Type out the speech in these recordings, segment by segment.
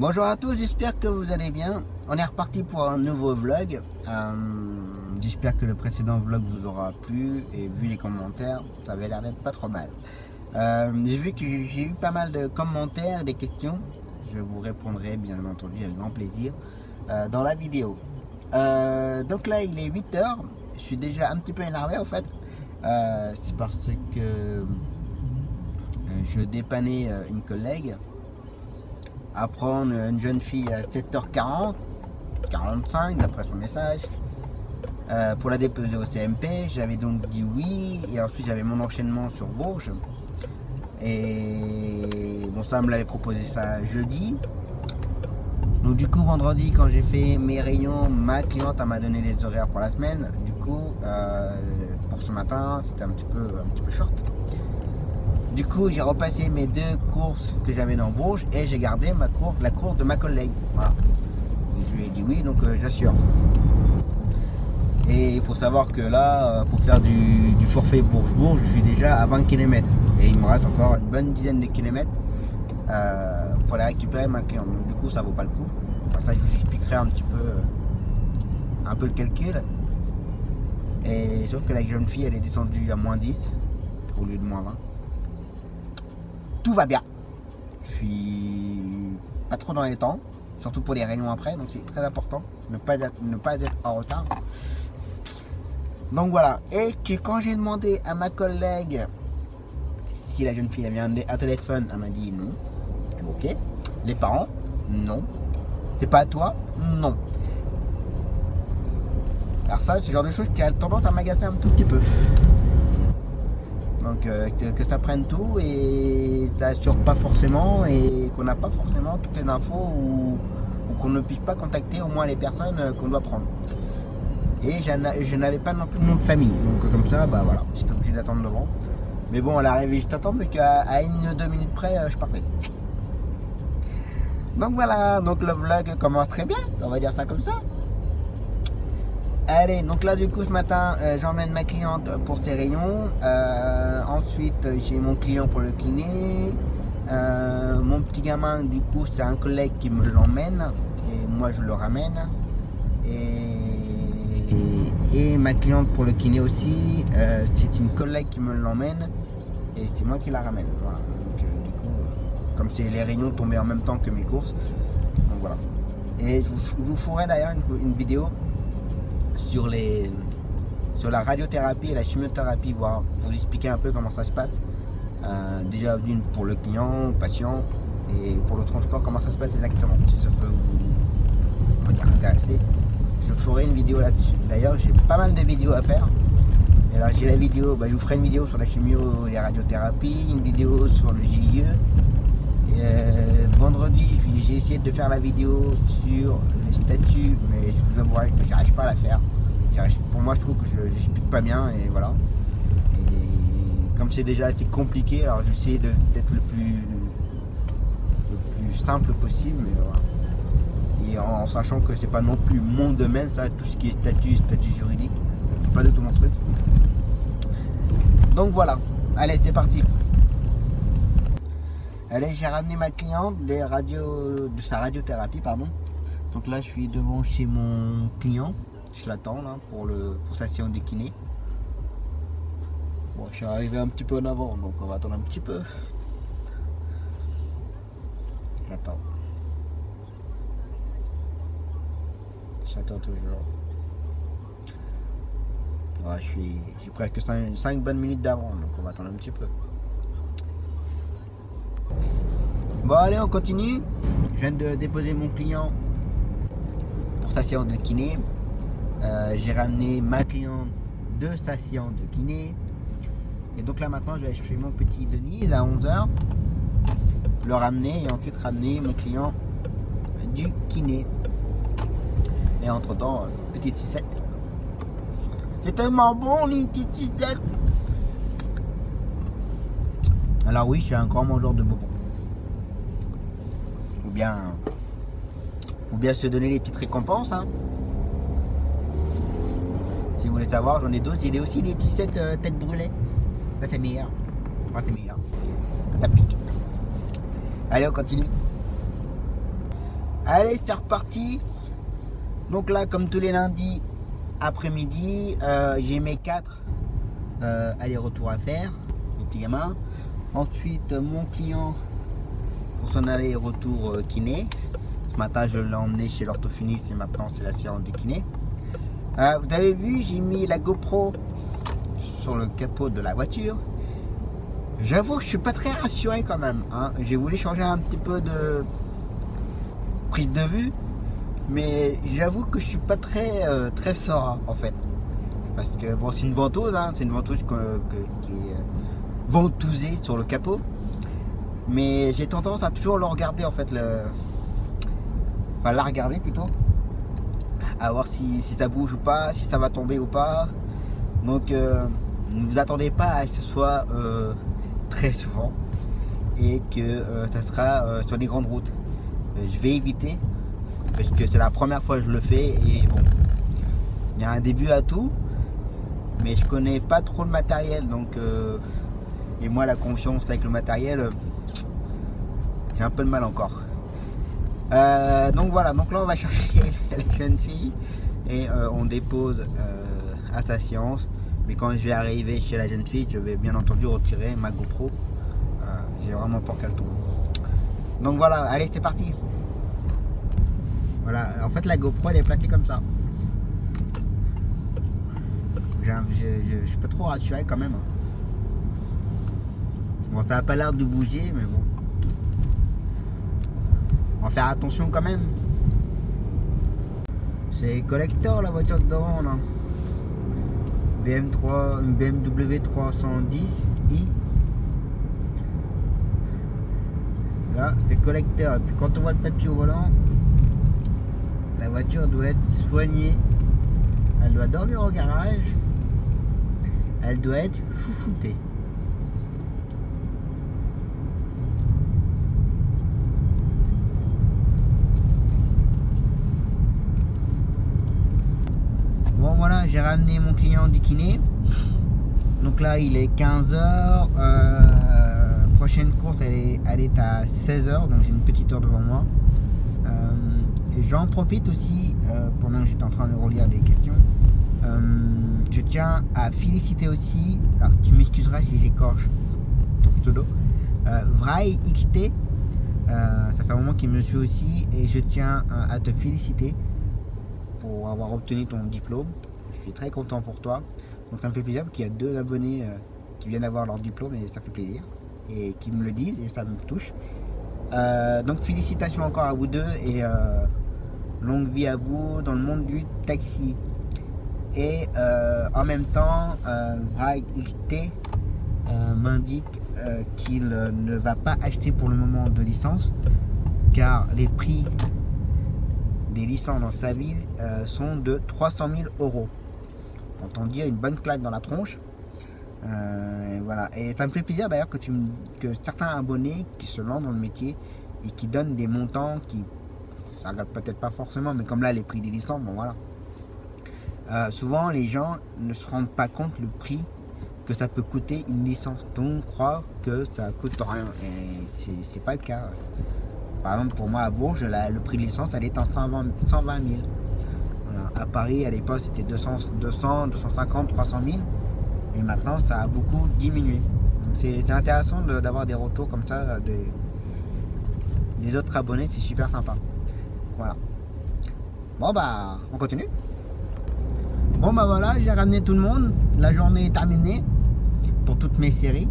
Bonjour à tous, j'espère que vous allez bien. On est reparti pour un nouveau vlog. J'espère que le précédent vlog vous aura plu et vu les commentaires, ça avait l'air d'être pas trop mal. J'ai vu que j'ai eu pas mal de commentaires, des questions. Je vous répondrai bien entendu avec grand plaisir dans la vidéo. Donc là il est 8 h. Je suis déjà un petit peu énervé en fait. C'est parce que je dépannais une collègue à prendre une jeune fille à 7h40, 45 d'après son message, pour la déposer au CMP. J'avais donc dit oui, et ensuite j'avais mon enchaînement sur Bourges. Et bon, ça me l'avait proposé ça jeudi. Donc du coup vendredi, quand j'ai fait mes réunions, ma cliente m'a donné les horaires pour la semaine. Du coup pour ce matin c'était un petit peu short. Du coup j'ai repassé mes deux courses que j'avais dans Bourges et j'ai gardé la course de ma collègue. Voilà. Et je lui ai dit oui, donc j'assure. Et il faut savoir que là pour faire du forfait Bourges-Bourges, je suis déjà à 20 km. Et il me reste encore une bonne dizaine de kilomètres pour aller récupérer ma cliente. Donc du coup ça vaut pas le coup. Pour ça je vous expliquerai un peu le calcul. Et sauf que la jeune fille elle est descendue à moins 10 au lieu de moins 20. Tout va bien. Je suis pas trop dans les temps, surtout pour les réunions après, donc c'est très important ne pas être en retard. Donc voilà. Et que quand j'ai demandé à ma collègue si la jeune fille avait un téléphone, elle m'a dit non. Ok. Les parents, non. C'est pas à toi, non. Alors ça, c'est le genre de choses qui a tendance à m'agacer un tout petit peu. Donc que ça prenne tout et ça assure pas forcément et qu'on n'a pas forcément toutes les infos ou qu'on ne puisse pas contacter au moins les personnes qu'on doit prendre. Et je n'avais pas non plus de nom de famille, donc comme ça, bah voilà, j'étais obligé d'attendre devant. Mais bon, elle est arrivée juste à temps, mais qu'à 1 ou 2 minutes près, je partais. Donc voilà, donc le vlog commence très bien, on va dire ça comme ça. Allez, donc là du coup ce matin j'emmène ma cliente pour ses réunions. Ensuite j'ai mon client pour le kiné. Mon petit gamin du coup c'est un collègue qui me l'emmène et moi je le ramène. Et ma cliente pour le kiné aussi, c'est une collègue qui me l'emmène et c'est moi qui la ramène. Voilà. Donc du coup comme c'est les réunions tombaient en même temps que mes courses, donc voilà. Et je vous ferai d'ailleurs une vidéo sur la radiothérapie et la chimiothérapie, voir vous expliquer un peu comment ça se passe. Déjà d'une pour le client, patient, et pour le transport comment ça se passe exactement, si ça peut vous intéresser. Je ferai une vidéo là-dessus. D'ailleurs j'ai pas mal de vidéos à faire. Et là j'ai la vidéo, je vous ferai une vidéo sur la chimio et la radiothérapie, une vidéo sur le GIE. Vendredi j'ai essayé de faire la vidéo sur les statuts, mais je vous avouerai que j'arrive pas à la faire. Pour moi je trouve que je n'explique pas bien et voilà. Et comme c'est déjà été compliqué, alors j'ai essayé d'être le plus simple possible, mais voilà. Et en sachant que c'est pas non plus mon domaine, ça, tout ce qui est statut juridique, c'est pas du tout mon truc. Donc voilà, allez c'est parti. Allez, j'ai ramené ma cliente de sa radiothérapie, pardon. Donc là, je suis devant chez mon client. Je l'attends là pour sa séance de kiné. Bon, je suis arrivé un petit peu en avant, donc on va attendre un petit peu. J'attends. J'attends toujours. Ouais, j'ai presque 5 bonnes minutes d'avant, donc on va attendre un petit peu. Bon allez, on continue. Je viens de déposer mon client pour sa séance de kiné. J'ai ramené ma cliente de sa séance de kiné. Et donc là maintenant je vais aller chercher mon petit Denise à 11h. Le ramener et ensuite ramener mon client du kiné. Et entre temps, petite sucette. C'est tellement bon une petite sucette. Alors oui, je suis un grand mangeur de bonbons. Ou bien se donner les petites récompenses. Hein. Si vous voulez savoir, j'en ai d'autres. J'ai aussi des sucettes tête brûlée. Ça c'est meilleur. Ah, c'est meilleur. Ça pique. Allez, on continue. Allez, c'est reparti. Donc là, comme tous les lundis après-midi, j'ai mes 4 allers-retours à faire, les petits gamins. Ensuite, mon client pour son aller-retour kiné. Ce matin, je l'ai emmené chez l'orthophoniste et maintenant, c'est la séance de kiné. Vous avez vu, j'ai mis la GoPro sur le capot de la voiture. J'avoue que je suis pas très rassuré quand même. Hein. J'ai voulu changer un petit peu de prise de vue. Mais j'avoue que je suis pas très serein en fait. Parce que bon, c'est une ventouse, hein, c'est une ventouse qui est ventousée sur le capot. Mais j'ai tendance à toujours le regarder en fait, enfin la regarder plutôt. À voir si ça bouge ou pas, si ça va tomber ou pas. Donc ne vous attendez pas à ce que ce soit très souvent. Et que ça sera sur les grandes routes. Je vais éviter. Parce que c'est la première fois que je le fais et bon, il y a un début à tout, mais je connais pas trop le matériel, donc et moi la confiance avec le matériel, j'ai un peu de mal encore. Donc voilà, donc là on va chercher la jeune fille et on dépose à sa séance, mais quand je vais arriver chez la jeune fille, je vais bien entendu retirer ma GoPro. J'ai vraiment peur qu'elle tombe. Donc voilà, allez, c'est parti. Voilà, en fait la GoPro elle est placée comme ça. Je suis pas trop rassuré quand même. Bon, ça n'a pas l'air de bouger, mais bon. On va faire attention quand même. C'est collector la voiture de devant là. BMW 310i. Là c'est collector. Et puis quand on voit le papier au volant, la voiture doit être soignée. Elle doit dormir au garage. Elle doit être chouchoutée. Bon voilà, j'ai ramené mon client du kiné. Donc là il est 15h. Prochaine course elle est à 16h. Donc j'ai une petite heure devant moi. J'en profite aussi, pendant que j'étais en train de relire des questions, je tiens à féliciter aussi, alors tu m'excuseras si j'écorche ton pseudo, Vray XT, ça fait un moment qu'il me suit aussi, et je tiens à te féliciter pour avoir obtenu ton diplôme. Je suis très content pour toi, donc ça me fait plaisir parce qu'il y a 2 abonnés qui viennent avoir leur diplôme et ça fait plaisir, et qui me le disent et ça me touche. Donc félicitations encore à vous deux et longue vie à vous dans le monde du taxi. Et en même temps, Vray XT m'indique qu'il ne va pas acheter pour le moment de licence, car les prix des licences dans sa ville sont de 300 000 €. Autant dire une bonne claque dans la tronche. Et voilà. Et ça me fait plaisir d'ailleurs que certains abonnés qui se lancent dans le métier et qui donnent des montants qui, ça regarde peut-être pas forcément, mais comme là les prix des licences, bon voilà. Souvent les gens ne se rendent pas compte le prix que ça peut coûter une licence, donc croire que ça coûte rien, et c'est pas le cas. Par exemple pour moi à Bourges, le prix de licence elle est en 120 000. Voilà. À Paris à l'époque c'était 200, 250, 300 000, et maintenant ça a beaucoup diminué. C'est intéressant d'avoir des retours comme ça des autres abonnés, c'est super sympa. Voilà. Bon bah on continue. Bon bah voilà, j'ai ramené tout le monde. La journée est terminée pour toutes mes séries.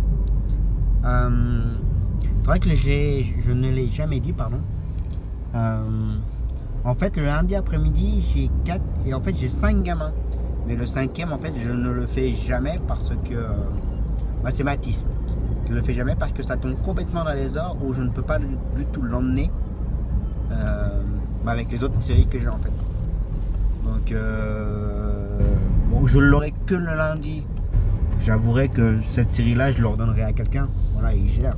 vrai que je ne l'ai jamais dit, pardon. En fait, le lundi après-midi, j'ai 4 et en fait j'ai 5 gamins. Mais le cinquième, en fait, je ne le fais jamais parce que c'est Mathis. Je ne le fais jamais parce que ça tombe complètement dans les heures où je ne peux pas du tout l'emmener avec les autres séries que j'ai en fait. Donc bon, je l'aurai que le lundi. J'avouerai que cette série-là, je l'ordonnerai à quelqu'un. Voilà, il gère.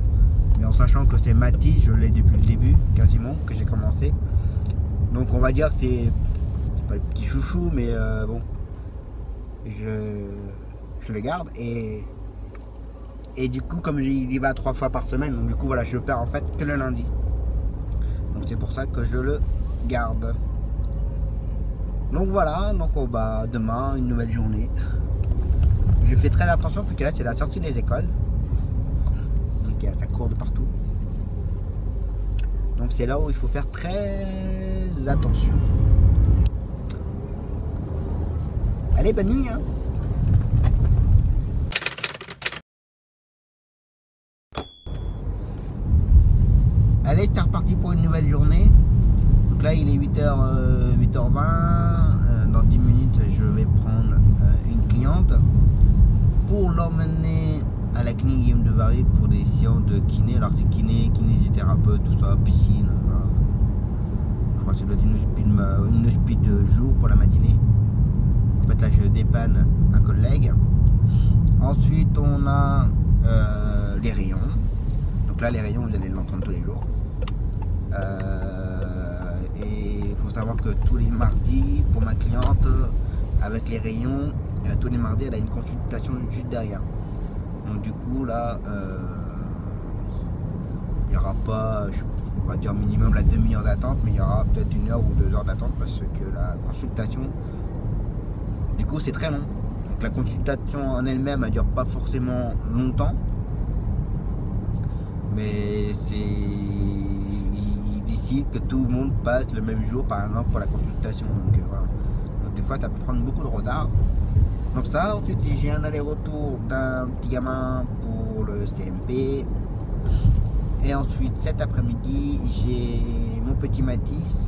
Mais en sachant que c'est Mathis, je l'ai depuis le début, quasiment, que j'ai commencé. Donc on va dire que c'est pas le petit chouchou, mais bon, je le garde et du coup comme il y va 3 fois par semaine, donc du coup voilà, je le perds en fait que le lundi. Donc c'est pour ça que je le garde. Donc voilà, donc demain une nouvelle journée. Je fais très attention parce que là c'est la sortie des écoles. Donc ça court de partout. Donc c'est là où il faut faire très attention. Allez, bonne nuit hein. Allez, c'est reparti pour une nouvelle journée. Donc là il est 8h20. Dans 10 minutes je vais prendre une cliente pour l'emmener à la clinique Guillaume de Varie pour des séances de kiné. Alors c'est kiné, kinésithérapeute, tout ça, piscine. Voilà. Je crois que ça doit être une hospice de jour pour la matinée. En fait là je dépanne un collègue. Ensuite on a les rayons. Donc là les rayons vous allez l'entendre tous les jours. Et il faut savoir que tous les mardis pour ma cliente avec les rayons, tous les mardis elle a une consultation juste derrière. Donc du coup là il n'y aura pas, on va dire minimum la demi-heure d'attente, mais il y aura peut-être 1 heure ou 2 heures d'attente parce que la consultation du coup c'est très long. Donc la consultation en elle-même elle dure pas forcément longtemps, mais il décide que tout le monde passe le même jour par exemple pour la consultation. Donc voilà. Donc des fois ça peut prendre beaucoup de retard. Donc ça, ensuite j'ai un aller-retour d'un petit gamin pour le CMP. Et ensuite cet après-midi j'ai mon petit Mathis.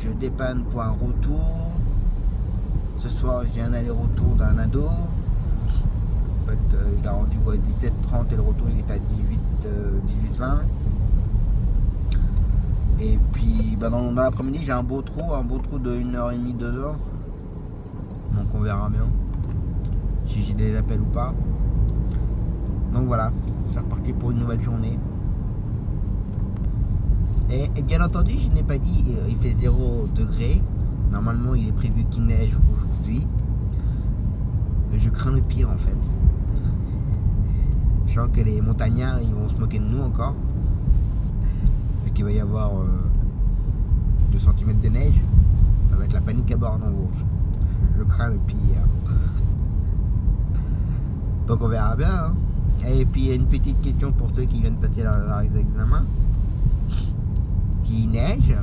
Je dépanne pour un retour. Ce soir j'ai un aller-retour d'un ado. En fait il a rendez-vous à 17h30 et le retour il est à 18h20. Et puis dans l'après-midi j'ai un beau trou de 1h30, 2h. Donc on verra bien si j'ai des appels ou pas. Donc voilà, c'est reparti pour une nouvelle journée. Et bien entendu je n'ai pas dit, il fait 0 degré. Normalement il est prévu qu'il neige aujourd'hui. Je crains le pire en fait. Je sens que les montagnards ils vont se moquer de nous encore. Qu'il va y avoir 2 cm de neige, ça va être la panique à bord en gros. Je crains le pire. Donc on verra bien hein. Et puis il y a une petite question pour ceux qui viennent passer leur examen. S'il neige,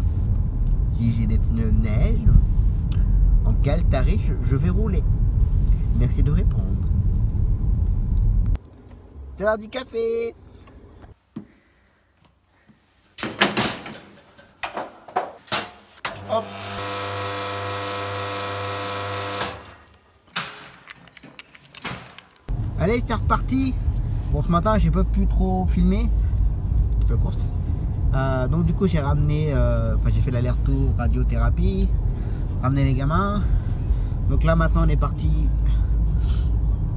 si j'ai des pneus neige, en quel tarif je vais rouler? Merci de répondre. C'est l'heure du café. Hop. Allez, c'est reparti. Bon, ce matin j'ai pas pu trop filmer, un petit peu course. Donc du coup j'ai ramené, j'ai fait l'aller-retour radiothérapie, ramené les gamins. Donc là maintenant on est parti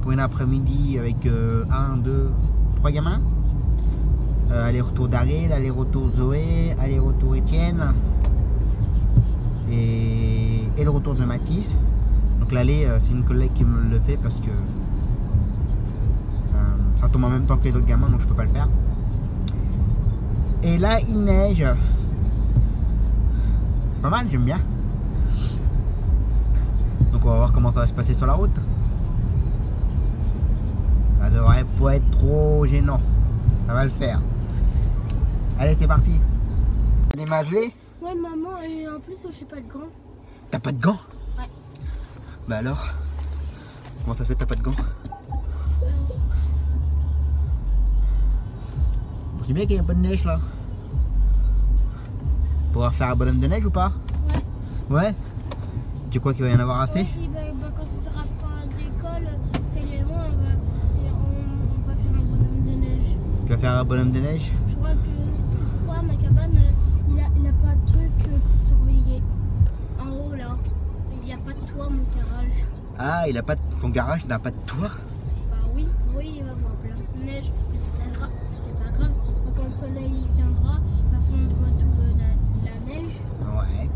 pour une après-midi avec 1, 2, 3 gamins. Aller-retour d'Ariel, aller-retour Zoé, aller-retour Étienne. Et le retour de Mathis. Donc l'aller c'est une collègue qui me le fait parce que ça tombe en même temps que les autres gamins, donc je peux pas le faire. Et là il neige. C'est pas mal, j'aime bien. Donc on va voir comment ça va se passer sur la route. Ça devrait pas être trop gênant. Ça va le faire. Allez, c'est parti. Les gelées. Ouais maman, et en plus j'ai pas de gants. T'as pas de gants? Ouais. Bah alors, comment ça se fait que t'as pas de gants? C'est bien qu'il y ait un peu de neige là. Pouvoir faire un bonhomme de neige ou pas? Ouais. Ouais. Tu crois qu'il va y en avoir assez? Oui, quand ce sera fin d'école, c'est les loin, on va faire un bonhomme de neige. Tu vas faire un bonhomme de neige? Je crois que c'est pourquoi ma cabane, il a pas de truc pour surveiller. En haut là, il n'y a pas de toit mon garage. Ah, il a pas de... ton garage n'a pas de toit? Bah oui, il va y avoir plein de neige, mais c'est pas grave. Quand le soleil viendra, il va fondre tout la neige. Ouais.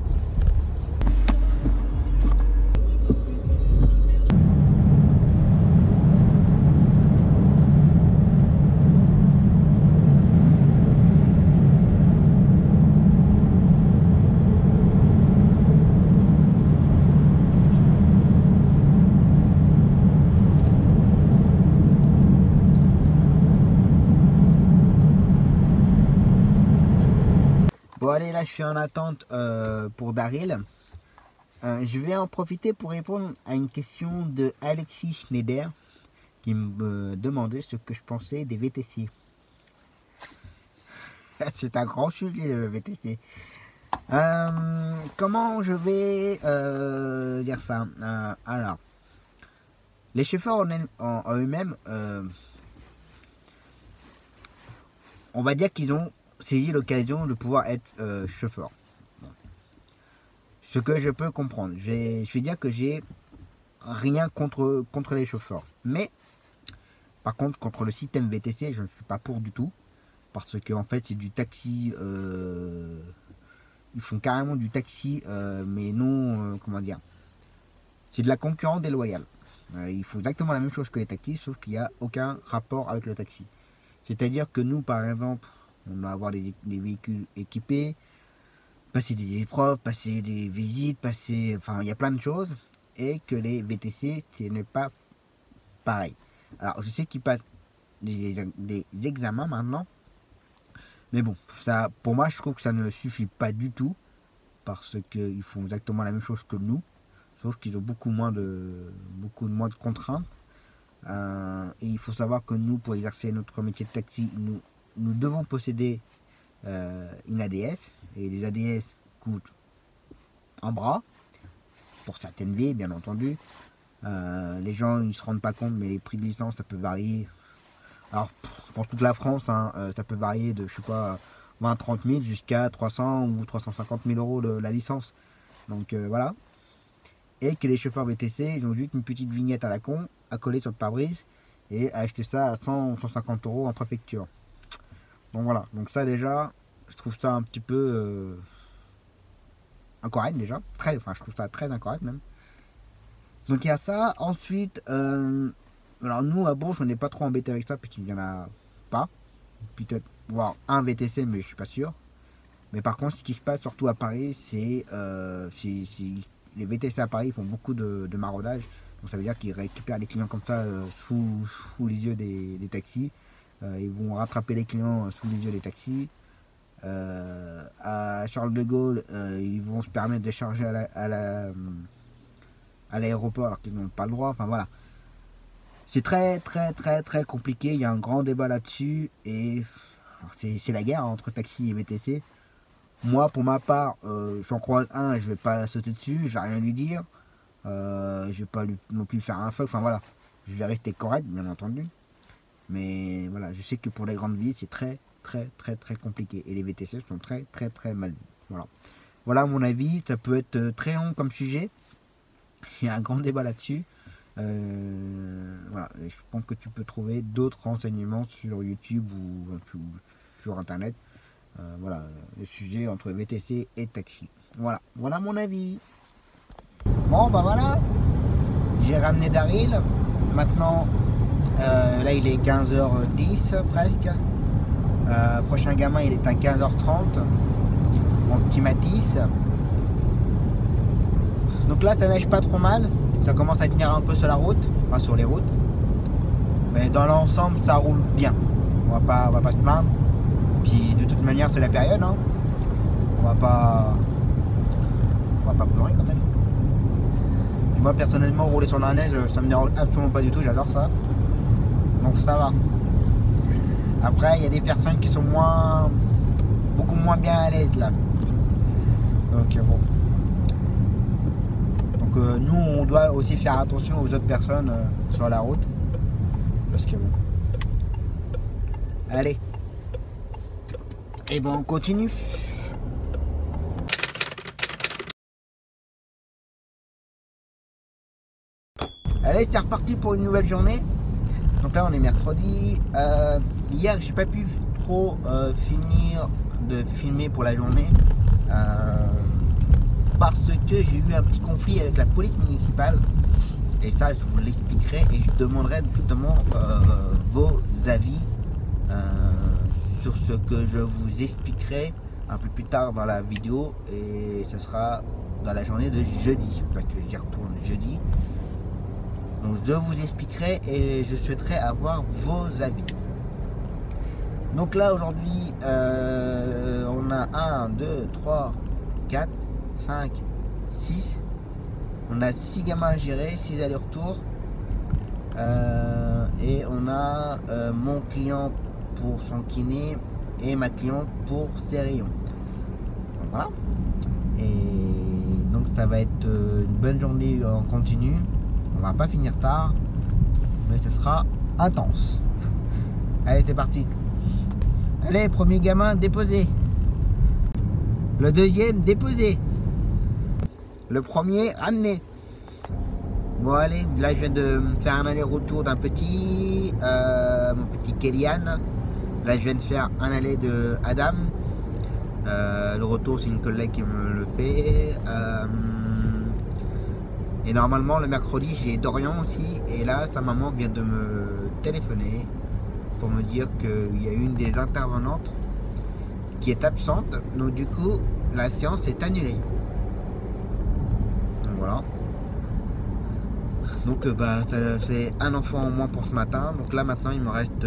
Bon allez, là je suis en attente pour Daryl. Je vais en profiter pour répondre à une question de Alexis Schneider qui me demandait ce que je pensais des VTC. C'est un grand sujet le VTC. Comment je vais dire ça? Alors, les chauffeurs en eux-mêmes, on va dire qu'ils ont saisi l'occasion de pouvoir être chauffeur. Bon. Ce que je peux comprendre. Je vais dire que j'ai rien contre les chauffeurs. Mais, par contre, contre le système VTC, je ne suis pas pour du tout. Parce que en fait, c'est du taxi. Ils font carrément du taxi, mais non, comment dire. C'est de la concurrence déloyale. Ils font exactement la même chose que les taxis, sauf qu'il n'y a aucun rapport avec le taxi. C'est-à-dire que nous, par exemple, on doit avoir des véhicules équipés, passer des épreuves, passer des visites, enfin, il y a plein de choses. Et que les VTC, ce n'est pas pareil. Alors, je sais qu'ils passent des examens maintenant. Mais bon, ça, pour moi, je trouve que ça ne suffit pas du tout. Parce qu'ils font exactement la même chose que nous. Sauf qu'ils ont beaucoup moins de contraintes. Et il faut savoir que nous, pour exercer notre métier de taxi, nous devons posséder une ADS. Et les ADS coûtent un bras. Pour certaines villes, bien entendu. Les gens ils ne se rendent pas compte, mais les prix de licence, ça peut varier. Alors, pour toute la France, hein, ça peut varier de, je sais pas, 20-30 000 jusqu'à 300 ou 350 000 euros la licence. Donc, voilà. Et que les chauffeurs VTC, ils ont juste une petite vignette à la con à coller sur le pare-brise et à acheter ça à 100 ou 150 euros en préfecture. Donc, voilà. Donc, ça, déjà, je trouve ça un petit peu incorrect, déjà. Je trouve ça très incorrect, même. Donc, il y a ça. Ensuite, alors nous à Bourges on n'est pas trop embêté avec ça puisqu'il n'y en a pas. Peut-être voir un VTC mais je suis pas sûr. Mais par contre ce qui se passe surtout à Paris c'est les VTC à Paris font beaucoup de maraudage. Donc ça veut dire qu'ils récupèrent les clients comme ça sous les yeux des taxis. Ils vont rattraper les clients sous les yeux des taxis. À Charles de Gaulle ils vont se permettre de charger à l'aéroport alors qu'ils n'ont pas le droit. Enfin voilà. C'est très compliqué, il y a un grand débat là-dessus et c'est la guerre entre taxi et VTC. Moi pour ma part, j'en croise un, je vais pas sauter dessus, je vais rien lui dire, je vais pas non plus faire un fuck, enfin voilà, je vais rester correct bien entendu. Mais voilà, je sais que pour les grandes villes c'est très compliqué et les VTC sont très mal vus. Voilà. Voilà mon avis, ça peut être très long comme sujet, il y a un grand débat là-dessus. Voilà, je pense que tu peux trouver d'autres renseignements sur YouTube ou sur internet. Voilà, le sujet entre VTC et taxi. Voilà mon avis. Bon bah voilà, j'ai ramené Daryl. Maintenant, là il est 15h10 presque. Prochain gamin il est à 15h30. Mon petit Matisse. Donc là ça neige pas trop mal. Ça commence à tenir un peu sur la route, enfin sur les routes. Mais dans l'ensemble, ça roule bien. On va pas se plaindre. Puis de toute manière, c'est la période. Hein. On va pas pleurer quand même. Et moi personnellement, rouler sur la neige, ça me dérange absolument pas du tout. J'adore ça. Donc ça va. Après, il y a des personnes qui sont beaucoup moins bien à l'aise là. Donc bon. Donc nous, on doit aussi faire attention aux autres personnes sur la route. Parce que bon. Allez. Et bon, on continue. Allez, c'est reparti pour une nouvelle journée. Donc là, on est mercredi. Hier, j'ai pas pu trop finir de filmer pour la journée. Parce que j'ai eu un petit conflit avec la police municipale. Et ça, je vous l'expliquerai et je demanderai justement vos avis sur ce que je vous expliquerai un peu plus tard dans la vidéo. Et ce sera dans la journée de jeudi, parce que j'y retourne jeudi. Donc je vous expliquerai et je souhaiterais avoir vos avis. Donc là aujourd'hui on a 1, 2, 3, 4, 5, 6. On a 6 gamins à gérer, 6 allers-retours. Et on a mon client pour son kiné et ma cliente pour ses rayons. Donc voilà. Et donc ça va être une bonne journée en continu. On va pas finir tard, mais ce sera intense. Allez, c'est parti. Allez, premier gamin déposé. Le deuxième déposé. Le premier ramené. Bon allez, là je viens de me faire un aller-retour d'un petit, mon petit Kélian. Là je viens de faire un aller de Adam. Le retour c'est une collègue qui me le fait. Et normalement le mercredi j'ai Dorian aussi. Et là sa maman vient de me téléphoner pour me dire qu'il y a une des intervenantes qui est absente. Donc du coup la séance est annulée. Donc voilà. Donc bah c'est un enfant en moins pour ce matin. Donc là maintenant il me reste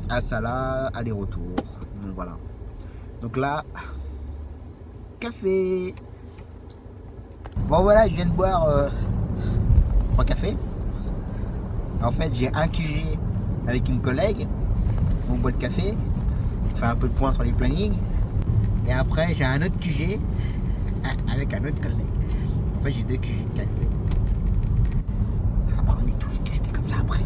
à Salah aller-retour. Donc voilà. Donc là café. Bon voilà, je viens de boire 3 cafés. En fait j'ai un QG avec une collègue. On boit le café, on fait un peu de point sur les plannings. Et après j'ai un autre QG avec un autre collègue. En fait j'ai 2 QG. Après on est tous, c'était comme ça après.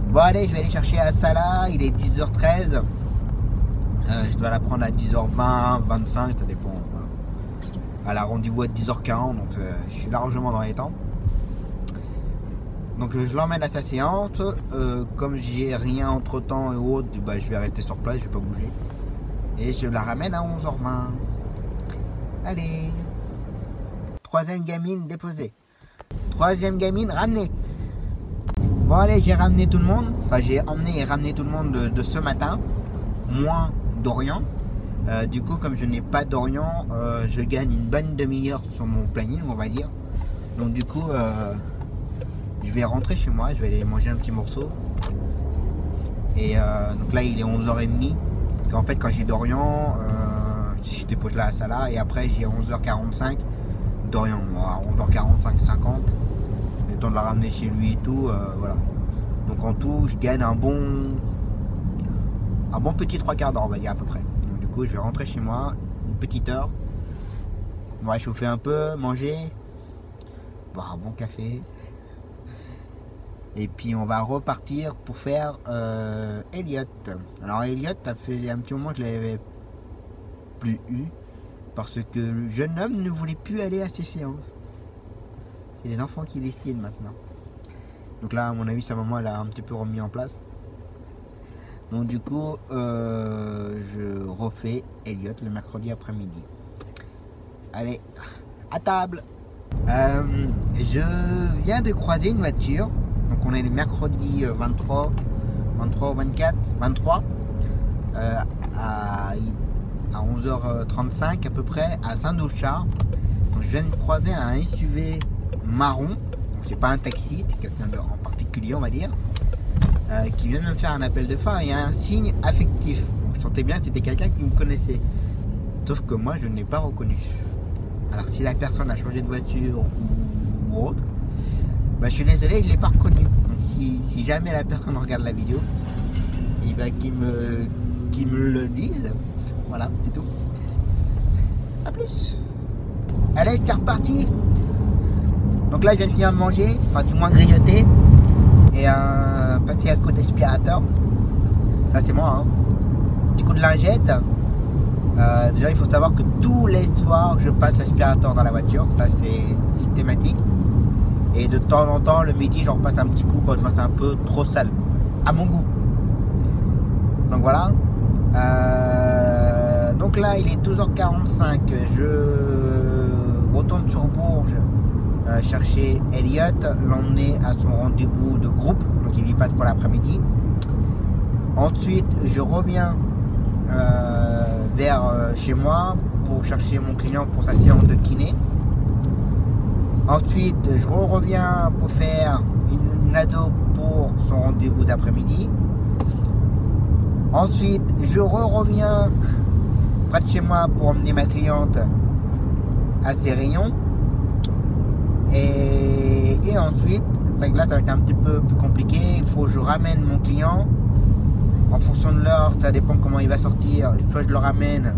Bon allez, je vais aller chercher à Salah, il est 10h13. Je dois la prendre à 10h20, 25, ça dépend. Elle a rendez-vous à 10h40, donc je suis largement dans les temps. Donc je l'emmène à sa séance. Comme j'ai rien entre temps et autres, bah, je vais rester sur place, je vais pas bouger. Et je la ramène à 11h20. Allez. Troisième gamine déposée. Troisième gamine ramenée. Bon allez, j'ai ramené tout le monde. Enfin j'ai emmené et ramené tout le monde de ce matin. Moins Dorian. Du coup comme je n'ai pas Dorian, je gagne une bonne demi-heure sur mon planning on va dire. Donc du coup je vais rentrer chez moi, je vais aller manger un petit morceau. Et donc là il est 11h30. Et en fait quand j'ai Dorian, je dépose là à Salah et après j'ai 11h45 Dorian, à 11h45, 50. Le temps de la ramener chez lui et tout, voilà. Donc en tout je gagne un bon petit 3 quarts d'heure on va dire à peu près. Donc du coup je vais rentrer chez moi, une petite heure. On va réchauffer un peu, manger, boire un bon café. Et puis on va repartir pour faire Elliot. Alors Elliot, ça fait un petit moment que je l'avais plus eu. Parce que le jeune homme ne voulait plus aller à ses séances. C'est les enfants qui décident maintenant. Donc là à mon avis sa maman elle a un petit peu remis en place. Donc du coup je refais Elliot le mercredi après-midi. Allez, à table. Je viens de croiser une voiture. Donc on est le mercredi 23 ou 24, 23 à 11h35 à peu près à Saint-Doulchard. Donc je viens de croiser un SUV marron. Donc c'est pas un taxi, c'est quelqu'un en particulier on va dire. Qui vient de me faire un appel de phare et un signe affectif. Donc je sentais bien que c'était quelqu'un qui me connaissait. Sauf que moi je ne l'ai pas reconnu. Alors si la personne a changé de voiture ou autre, Bah, je suis désolé, je ne l'ai pas reconnu. Donc si jamais la personne regarde la vidéo, et bah, qu'il me le dise. Voilà, c'est tout. A plus. Allez, c'est reparti. Donc là, je viens de finir de manger, enfin du moins grignoter. Et passer un coup d'aspirateur. Ça, c'est moi. Hein. Petit coup de lingette. Déjà, il faut savoir que tous les soirs, je passe l'aspirateur dans la voiture. Ça, c'est systématique. Et de temps en temps, le midi, j'en repasse un petit coup quand je vois c'est un peu trop sale. À mon goût. Donc voilà. Donc là, il est 12h45. Je retourne sur Bourges chercher Elliot, l'emmener à son rendez-vous de groupe. Donc il y passe pour l'après-midi. Ensuite, je reviens vers chez moi pour chercher mon client pour sa séance de kiné. Ensuite, je reviens pour faire une ado pour son rendez-vous d'après-midi. Ensuite, je reviens près de chez moi pour emmener ma cliente à ses rayons. Et ensuite, là ça va être un petit peu plus compliqué. Il faut que je ramène mon client. En fonction de l'heure, ça dépend comment il va sortir. Soit je le ramène,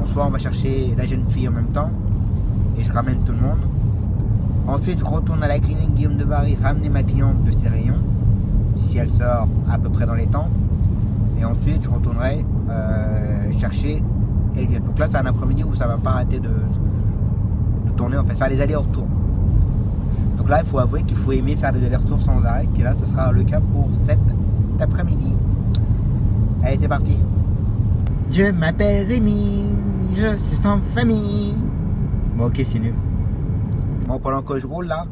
soit on va chercher la jeune fille en même temps. Et je ramène tout le monde. Ensuite, je retourne à la clinique Guillaume de Bari, ramener ma cliente de ses rayons. Si elle sort à peu près dans les temps. Et ensuite, je retournerai chercher Elliot. Donc là, c'est un après-midi où ça va pas arrêter de tourner, en fait, faire les allers-retours. Donc là, il faut avouer qu'il faut aimer faire des allers-retours sans arrêt. Et là, ce sera le cas pour cet après-midi. Allez, c'est parti. Je m'appelle Rémi, je suis sans famille. Bon, ok, c'est nul. Bon, pendant que je roule là,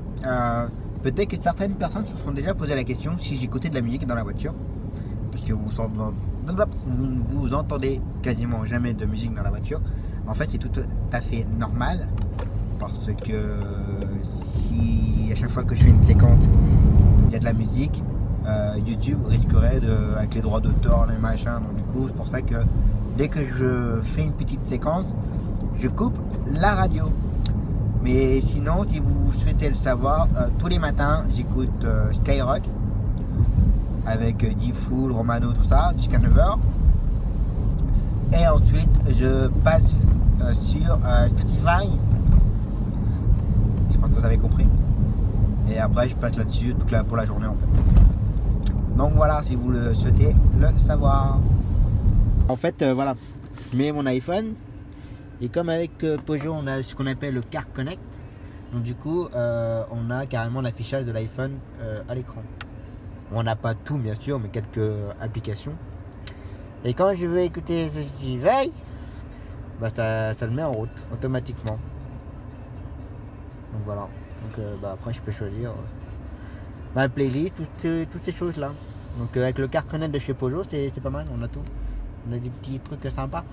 peut-être que certaines personnes se sont déjà posé la question si j'écoutais de la musique dans la voiture. Parce que vous entendez quasiment jamais de musique dans la voiture. En fait, c'est tout à fait normal. Parce que si à chaque fois que je fais une séquence, il y a de la musique, YouTube risquerait avec les droits d'auteur, les machins. Donc du coup, c'est pour ça que dès que je fais une petite séquence, je coupe la radio. Mais sinon, si vous souhaitez le savoir, tous les matins, j'écoute Skyrock avec D-Fool, Romano, tout ça, jusqu'à 9h. Et ensuite, je passe sur Spotify. Je pense que vous avez compris. Et après, je passe là-dessus pour la journée en fait. Donc voilà, si vous le souhaitez le savoir. En fait, voilà, je mets mon iPhone. Et comme avec Peugeot, on a ce qu'on appelle le Car Connect. Donc du coup, on a carrément l'affichage de l'iPhone à l'écran. On n'a pas tout bien sûr, mais quelques applications. Et quand je veux écouter ce qui veille, bah ça le met en route automatiquement. Donc voilà. Donc après je peux choisir ma playlist, toutes ces choses là. Donc avec le Car Connect de chez Peugeot, c'est pas mal, on a tout. On a des petits trucs sympas.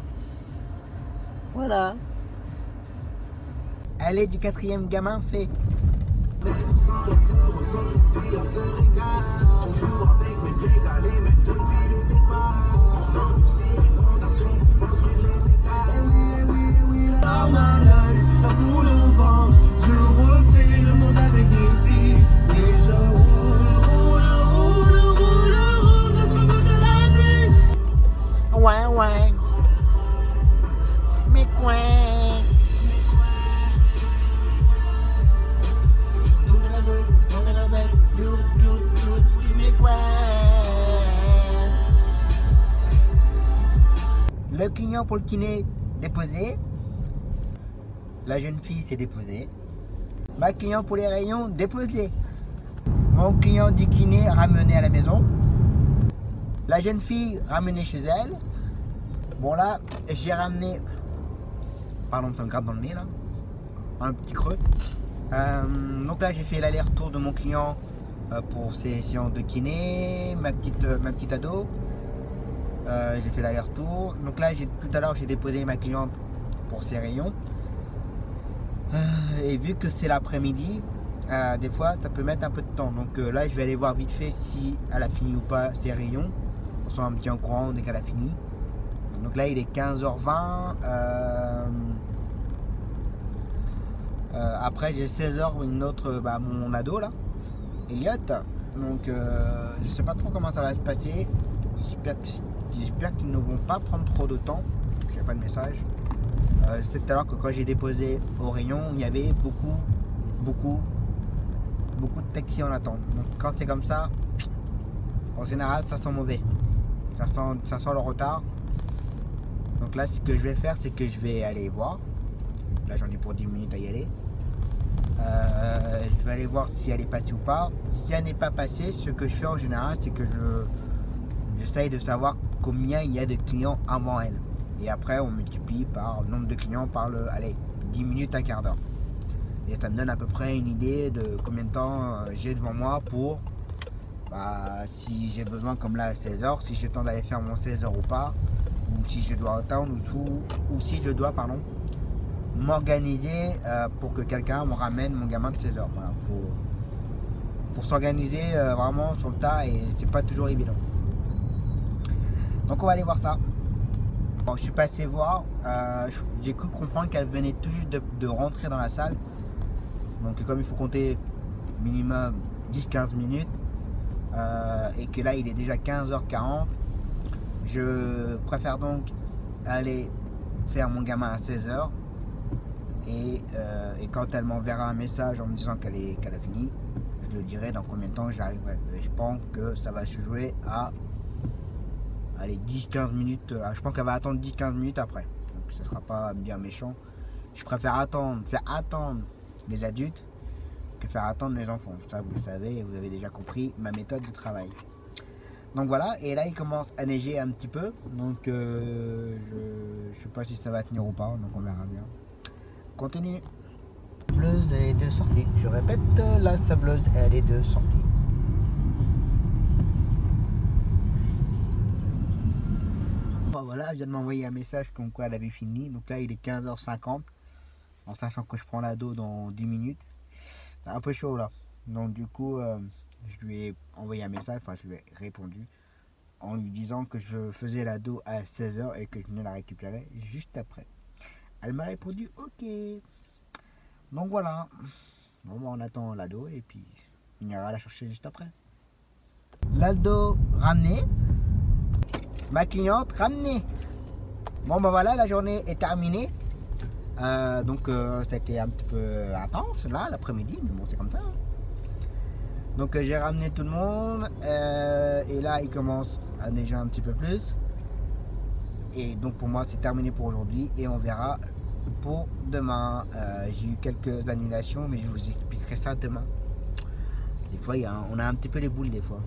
Voilà. Allez, du quatrième gamin fait. Toujours avec mes vrais galets, même depuis le départ. On endurcit les fondations pour construire les états. Oui, la malade, la boule au ventre. Je refais le monde avec des styles. Et je roule jusqu'au bout de la nuit. Ouais. Mes coins. Le client pour le kiné déposé. La jeune fille s'est déposée. Ma client pour les rayons déposé. Mon client du kiné ramené à la maison. La jeune fille ramenée chez elle. Bon là, j'ai ramené. Pardon, ça me gratte dans le nez là. Un petit creux. Donc là j'ai fait l'aller-retour de mon client pour ses séances de kiné, ma petite ado. J'ai fait l'aller-retour. Donc là tout à l'heure j'ai déposé ma cliente pour ses rayons. Et vu que c'est l'après-midi, des fois ça peut mettre un peu de temps. Donc là je vais aller voir vite fait si elle a fini ou pas ses rayons. On s'en tient au courant dès qu'elle a fini. Donc là il est 15h20. Après j'ai 16h une autre, mon ado là. Elliot. Donc je sais pas trop comment ça va se passer. J'espère qu'ils ne vont pas prendre trop de temps. J'ai pas de message. Je sais tout à l'heure que quand j'ai déposé au rayon, il y avait beaucoup de taxis en attente. Donc quand c'est comme ça, en général ça sent mauvais. Ça sent le retard. Donc là ce que je vais faire, c'est que je vais aller voir. Là j'en ai pour 10 minutes à y aller. Je vais aller voir si elle est passée ou pas. Si elle n'est pas passée, ce que je fais en général, c'est que j'essaye de savoir combien il y a de clients avant elle. Et après on multiplie par le nombre de clients par le, allez, 10 minutes, un quart d'heure. Et ça me donne à peu près une idée de combien de temps j'ai devant moi pour, si j'ai besoin, comme là à 16h, si j'ai le temps d'aller faire mon 16h ou pas, ou si je dois attendre, ou si je dois, m'organiser pour que quelqu'un me ramène mon gamin de 16h. Voilà, pour s'organiser vraiment sur le tas, et c'est pas toujours évident. Donc on va aller voir ça. Bon, je suis passé voir, j'ai cru comprendre qu'elle venait tout juste de rentrer dans la salle. Donc comme il faut compter minimum 10-15 minutes, et que là il est déjà 15h40, je préfère donc aller faire mon gamin à 16h. Et quand elle m'enverra un message en me disant qu'elle a fini, je le dirai dans combien de temps j'arriverai. Je pense que ça va se jouer à 10-15 minutes. Je pense qu'elle va attendre 10-15 minutes après. Donc ce ne sera pas bien méchant. Je préfère faire attendre les adultes que faire attendre les enfants. Ça vous le savez, vous avez déjà compris ma méthode de travail. Donc voilà, et là il commence à neiger un petit peu. Donc je sais pas si ça va tenir ou pas, donc on verra bien. Continue. La sableuse est de sortie. Je répète, la sableuse elle est de sortie. Bon, voilà, elle vient de m'envoyer un message comme quoi elle avait fini. Donc là il est 15h50. En sachant que je prends l'ado dans 10 minutes. C'est un peu chaud là. Donc du coup je lui ai envoyé un message, je lui ai répondu en lui disant que je faisais l'ado à 16h et que je venais la récupérer juste après. Elle m'a répondu ok. Donc voilà. Bon, on attend l'ado et puis on ira la chercher juste après. L'ado ramené. Ma cliente ramenée. Bon voilà, la journée est terminée. Donc ça a été un petit peu intense là l'après-midi, mais bon c'est comme ça. Donc j'ai ramené tout le monde et là il commence à neiger un petit peu plus. Et donc pour moi c'est terminé pour aujourd'hui et on verra pour demain. J'ai eu quelques annulations mais je vous expliquerai ça demain. Des fois on a un petit peu les boules des fois.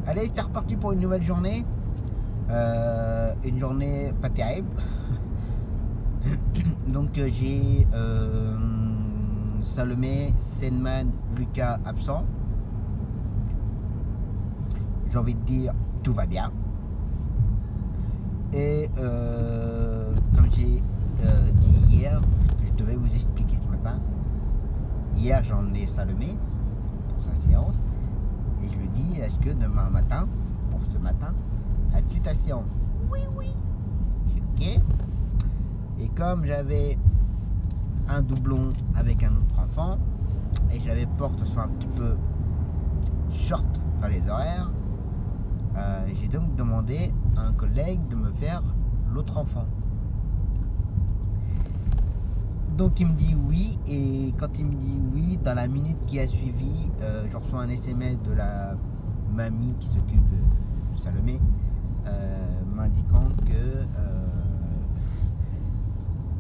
Allez, c'est reparti pour une nouvelle journée. Une journée pas terrible. Donc j'ai Salomé, Senman, Lucas absents. J'ai envie de dire tout va bien. Et comme j'ai dit hier, que je devais vous expliquer ce matin, hier j'en ai Salomé pour sa séance. Et je lui dis, est-ce que demain matin, pour ce matin, as-tu ta séance? Oui, oui. Ok. Et comme j'avais un doublon avec un autre enfant, et j'avais peur que ce soit un petit peu short dans les horaires, j'ai donc demandé à un collègue de me faire l'autre enfant. Donc il me dit oui, et quand il me dit oui, dans la minute qui a suivi, je reçois un SMS de la mamie qui s'occupe de Salomé, m'indiquant que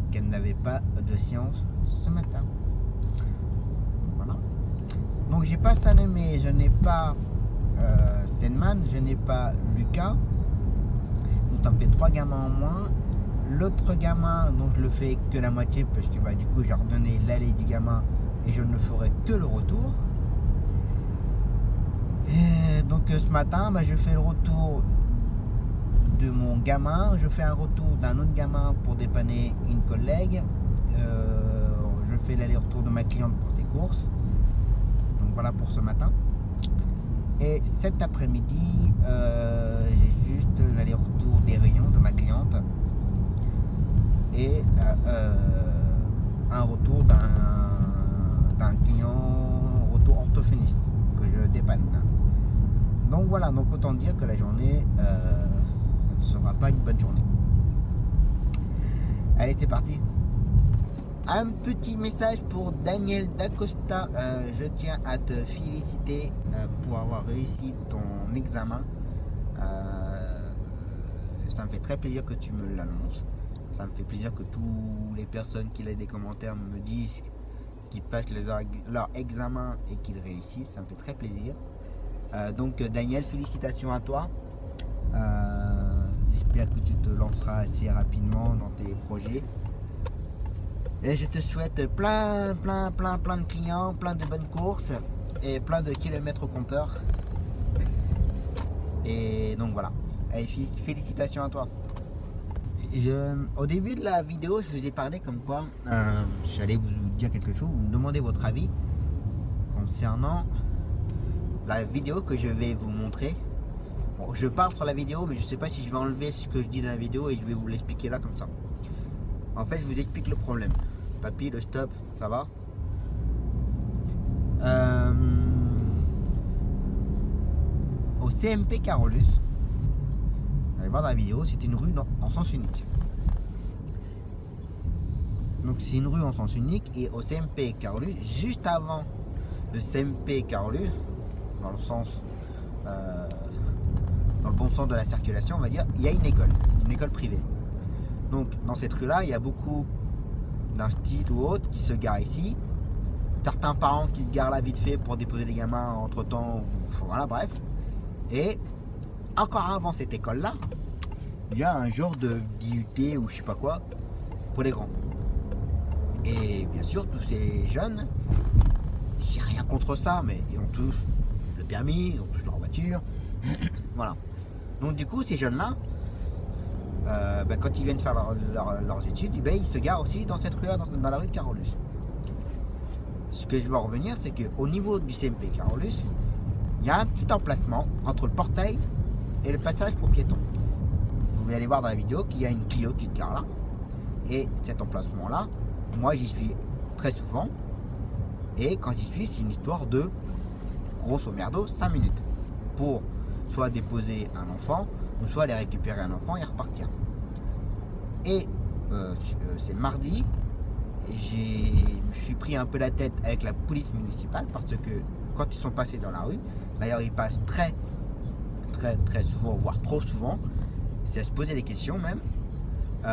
qu'elle n'avait pas de séance ce matin. Voilà. Donc j'ai pas Salomé, je n'ai pas Senman, je n'ai pas Lucas. Donc ça me fait 3 gamins en moins. L'autre gamin, donc je le fais que la moitié parce que du coup j'ai redonné l'aller du gamin et je ne ferai que le retour. Et donc ce matin, je fais le retour de mon gamin, je fais un retour d'un autre gamin pour dépanner une collègue. Je fais l'aller-retour de ma cliente pour ses courses. Donc voilà pour ce matin. Et cet après-midi, j'ai juste l'aller-retour des rayons de ma cliente. et un retour d'un client retour orthophoniste que je dépanne. Donc voilà, donc autant dire que la journée ne sera pas une bonne journée. Allez, c'est parti. Un petit message pour Daniel Dacosta. Je tiens à te féliciter pour avoir réussi ton examen. Ça me fait très plaisir que tu me l'annonces. Ça me fait plaisir que toutes les personnes qui laissent des commentaires me disent qu'ils passent leur examen et qu'ils réussissent. Ça me fait très plaisir. Donc Daniel, félicitations à toi. J'espère que tu te lanceras assez rapidement dans tes projets. Et je te souhaite plein de clients, plein de bonnes courses et plein de kilomètres au compteur. Et donc voilà. Allez, félicitations à toi. Au début de la vidéo, je vous ai parlé comme quoi j'allais vous dire quelque chose, vous me demander votre avis concernant la vidéo que je vais vous montrer. Bon, je parle sur la vidéo, mais je ne sais pas si je vais enlever ce que je dis dans la vidéo et je vais vous l'expliquer là comme ça. En fait, je vous explique le problème. Papy, le stop, ça va? Au CMP Carolus, vous allez voir dans la vidéo, c'est une rue en sens unique. Donc c'est une rue en sens unique et au CMP Carolus, juste avant le CMP Carolus, dans le sens, dans le bon sens de la circulation, on va dire, il y a une école privée. Donc dans cette rue-là, il y a beaucoup d'instituts ou autres qui se garent ici. Certains parents qui se garent là vite fait pour déposer les gamins entre temps, voilà, bref. Et encore avant cette école-là, il y a un genre de DUT ou je sais pas quoi pour les grands. Et bien sûr, tous ces jeunes, j'ai rien contre ça, mais ils ont tous le permis, ils ont tous leur voiture. Voilà. Donc du coup, ces jeunes-là, quand ils viennent faire leurs études, ils se garent aussi dans cette rue-là, dans la rue de Carolus. Ce que je veux revenir, c'est qu'au niveau du CMP Carolus, il y a un petit emplacement entre le portail et le passage pour piétons. Vous pouvez aller voir dans la vidéo qu'il y a une Clio qui se gare là. Et cet emplacement-là, moi j'y suis très souvent. Et quand j'y suis, c'est une histoire de, grosso merdo, 5 minutes. Pour soit déposer un enfant, ou soit aller récupérer un enfant et repartir. Et c'est mardi, je me suis pris un peu la tête avec la police municipale parce que quand ils sont passés dans la rue, d'ailleurs ils passent très souvent, voire trop souvent, c'est à se poser des questions même. Je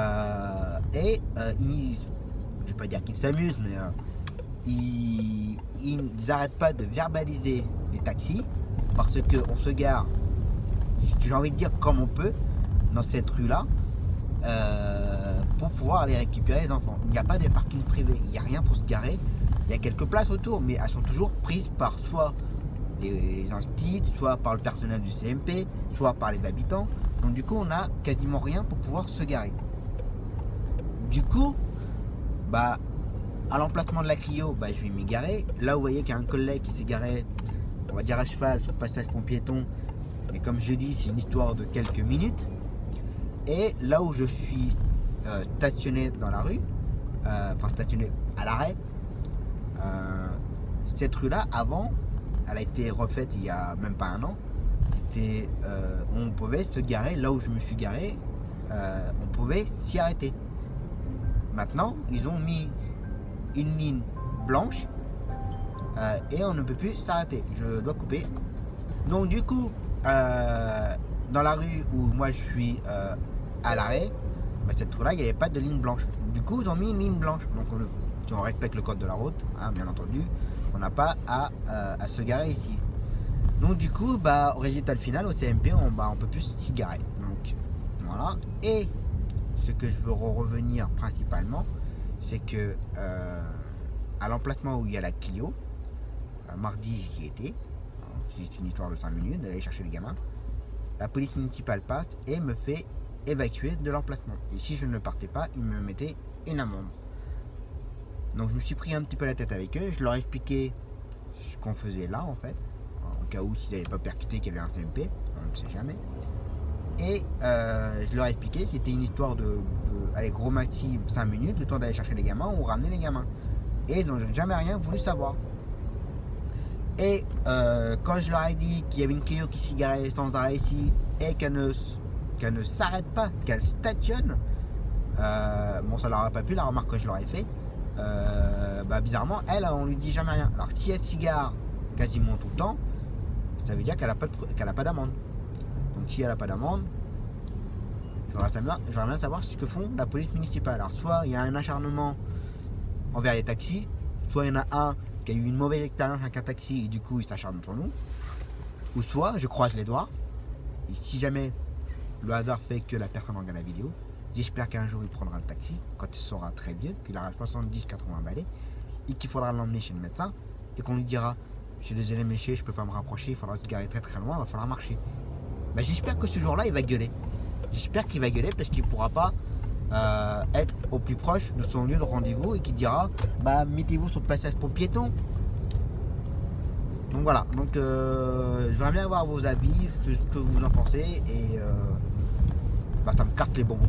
vais pas dire qu'ils s'amusent, mais ils n'arrêtent pas de verbaliser les taxis parce qu'on se gare, j'ai envie de dire comme on peut, dans cette rue-là, pour pouvoir aller récupérer les enfants. Il n'y a pas de parking privé, il n'y a rien pour se garer. Il y a quelques places autour, mais elles sont toujours prises par soit les instituts, soit par le personnel du CMP, soit par les habitants. Donc du coup, on n'a quasiment rien pour pouvoir se garer. Du coup, à l'emplacement de la Clio, je vais m'y garer. Là, vous voyez qu'il y a un collègue qui s'est garé, on va dire à cheval, sur le passage pour piétons. Mais comme je dis, c'est une histoire de quelques minutes. Et là où je suis stationné dans la rue, stationné à l'arrêt, cette rue-là, avant, elle a été refaite il y a même pas un an. On pouvait se garer là où je me suis garé, on pouvait s'y arrêter. Maintenant, ils ont mis une ligne blanche et on ne peut plus s'arrêter. Je dois couper. Donc du coup, dans la rue où moi je suis à l'arrêt, cette rue-là, il n'y avait pas de ligne blanche. Du coup, ils ont mis une ligne blanche. Donc si on respecte le code de la route, hein, bien entendu, on n'a pas à se garer ici. Donc du coup, au résultat final, au CMP, on peut plus s'y garer. Donc voilà. Et ce que je veux revenir principalement, c'est que à l'emplacement où il y a la Clio, mardi j'y étais, c'est une histoire de 5 minutes d'aller chercher les gamins. La police municipale passe et me fait évacuer de l'emplacement. Et si je ne partais pas, ils me mettaient une amende. Donc je me suis pris un petit peu la tête avec eux, je leur ai expliqué ce qu'on faisait là en fait, au cas où s'ils n'avaient pas percuté qu'il y avait un CMP, on ne sait jamais. Et je leur ai expliqué, c'était une histoire allez, gros maxi 5 minutes, le temps d'aller chercher les gamins ou ramener les gamins. Et ils n'ont jamais rien voulu savoir. Et quand je leur ai dit qu'il y avait une Clio qui s'y garait sans arrêt ici et qu'elle ne s'arrête pas, qu'elle stationne, bon, ça leur a pas plu la remarque que je leur ai fait. Bah, bizarrement, elle, on lui dit jamais rien. Alors si elle s'y gare quasiment tout le temps, ça veut dire qu'elle a pas d'amende. Donc si elle n'a pas d'amende, j'aimerais bien savoir ce que font la police municipale. Alors soit il y a un acharnement envers les taxis, soit il y en a un qui a eu une mauvaise expérience avec un taxi et du coup il s'acharne sur nous, ou soit je croise les doigts et si jamais le hasard fait que la personne regarde la vidéo, j'espère qu'un jour il prendra le taxi quand il sera très vieux, qu'il aura 70-80 balais et qu'il faudra l'emmener chez le médecin et qu'on lui dira je suis désolé monsieur, je peux pas me rapprocher, il faudra se garer très très loin, il va falloir marcher. Bah, j'espère que ce jour-là il va gueuler. J'espère qu'il va gueuler parce qu'il ne pourra pas être au plus proche de son lieu de rendez-vous et qu'il dira bah mettez-vous sur le passage pour piétons. Donc voilà, donc j'aimerais bien avoir vos avis, ce que vous en pensez et bah, ça me carte les bonbons.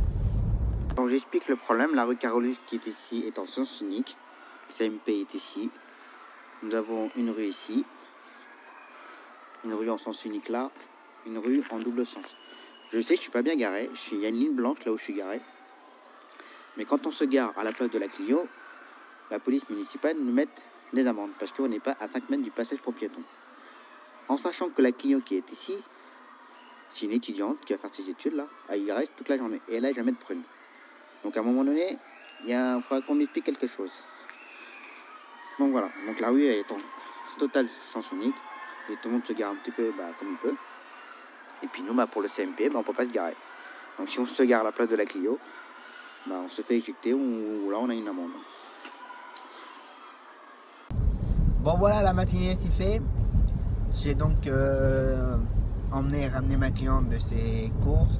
Donc j'explique le problème, la rue Carolus qui est ici est en sens unique, le CMP est ici, nous avons une rue ici, une rue en sens unique là, une rue en double sens. Je sais que je suis pas bien garé, il y a une ligne blanche là où je suis garé. Mais quand on se gare à la place de la Clio, la police municipale nous met des amendes parce qu'on n'est pas à 5 mètres du passage pour piétons. En sachant que la Clio qui est ici, c'est une étudiante qui va faire ses études là, elle y reste toute la journée et elle n'a jamais de prune. Donc à un moment donné, il faudra qu'on m'explique quelque chose. Donc voilà, donc la rue elle est en total sens unique et tout le monde se gare un petit peu comme il peut. Et puis nous, pour le CMP, on ne peut pas se garer. Donc si on se gare à la place de la Clio, on se fait éjecter ou là on a une amende. Bon voilà, la matinée c'est fait. J'ai donc ramené ma cliente de ses courses.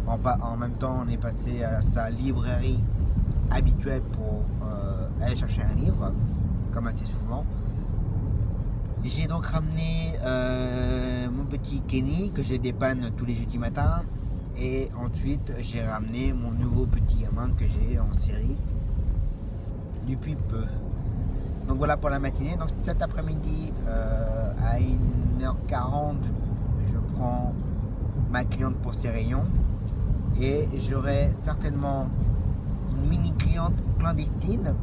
En même temps, on est passé à sa librairie habituelle pour aller chercher un livre, comme assez souvent. J'ai donc ramené mon petit Kenny que je dépanne tous les jeudis matins et ensuite j'ai ramené mon nouveau petit gamin que j'ai en série depuis peu. Donc voilà pour la matinée. Donc cet après-midi à 1h40 je prends ma cliente pour ses rayons et j'aurai certainement une mini cliente clandestine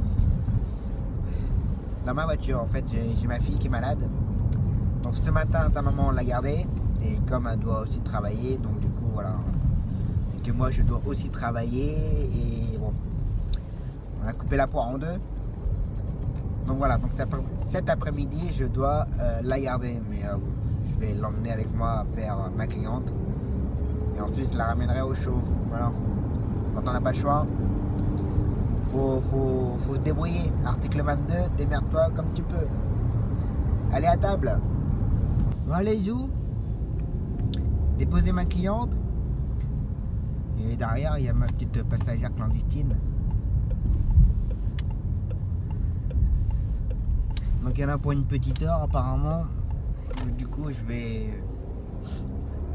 dans ma voiture. En fait j'ai ma fille qui est malade, donc ce matin sa maman l'a gardée et comme elle doit aussi travailler, donc du coup voilà, et que moi je dois aussi travailler et bon, on a coupé la poire en deux. Donc voilà, donc cet après-midi je dois la garder, mais je vais l'emmener avec moi faire ma cliente et ensuite je la ramènerai au show. Voilà, quand on n'a pas le choix, faut se débrouiller. Article 22, démerde-toi comme tu peux. Allez à table. Bon allez zou, déposer ma cliente. Et derrière il y a ma petite passagère clandestine. Donc il y en a pour une petite heure apparemment. Du coup je vais,